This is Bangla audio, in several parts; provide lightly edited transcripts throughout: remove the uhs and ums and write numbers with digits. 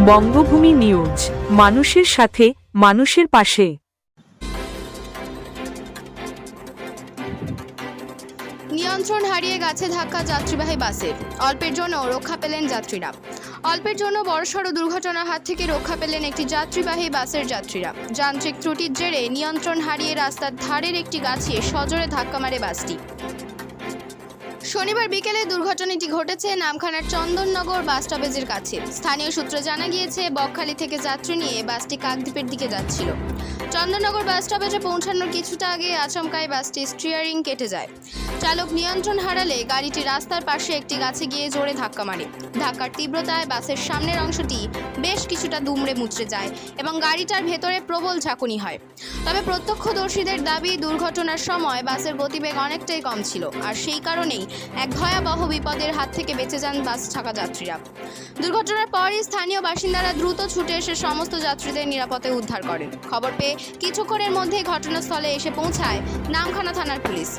বঙ্গভূমি নিউজ, মানুষের সাথে, মানুষের পাশে। নিয়ন্ত্রণ হারিয়ে গেছে ধাক্কা যাত্রীবাহী বাসের। অল্পের জন্য রক্ষা পেলেন যাত্রীরা। অল্পের জন্য বড়সড় দুর্ঘটনার হাত থেকে রক্ষা পেলেন একটি যাত্রীবাহী বাসের যাত্রীরা। যান্ত্রিক ত্রুটির জেরে নিয়ন্ত্রণ হারিয়ে রাস্তার ধারের একটি গাছে সজোরে ধাক্কা মারে বাসটি। শনিবার বিকেলে দুর্ঘটনাটি ঘটেছে নামখানার চন্দননগর বাস স্টপেজের কাছে। স্থানীয় সূত্রে জানা গিয়েছে, বকখালি থেকে যাত্রী নিয়ে বাসটি কাকদ্বীপের দিকে যাচ্ছিল। চন্দননগর বাস স্টপেজে পৌঁছানোর কিছুটা আগে আচমকাই বাসটি স্টিয়ারিং কেটে যায়। চালক নিয়ন্ত্রণ হারালে গাড়িটি রাস্তার পাশে একটি গাছে গিয়ে জোরে ধাক্কা মারে। ধাক্কার তীব্রতায় বাসের সামনের অংশটি বেশ কিছুটা দুমড়ে মুচড়ে যায় এবং গাড়িটার ভেতরে প্রবল ঝাঁকুনি হয়। তবে প্রত্যক্ষদর্শীদের দাবি, দুর্ঘটনার সময় বাসের গতিবেগ অনেকটাই কম ছিল, আর সেই কারণেই এক ভয়াবহ বিপদের হাত থেকে বেঁচে যান বাস থাকা যাত্রীরা। দুর্ঘটনার পরই স্থানীয় বাসিন্দারা দ্রুত ছুটে এসে সমস্ত যাত্রীদের নিরাপদে উদ্ধার করেন। খবর পেয়ে কিছুক্ষণের মধ্যেই ঘটনাস্থলে এসে পৌঁছায় নামখানা থানার পুলিশ।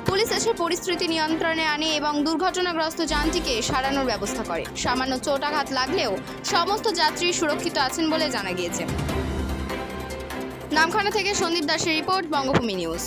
পুলিশ এসে পরিস্থিতি নিয়ন্ত্রণে আনে এবং দুর্ঘটনাগ্রস্ত যানটিকে সারানোর ব্যবস্থা করে। সামান্য চোটাঘাত লাগলেও সমস্ত যাত্রী সুরক্ষিত আছেন বলে জানা গিয়েছে। নামখানা থেকে সন্দীপ দাসের রিপোর্ট, বঙ্গভূমি নিউজ।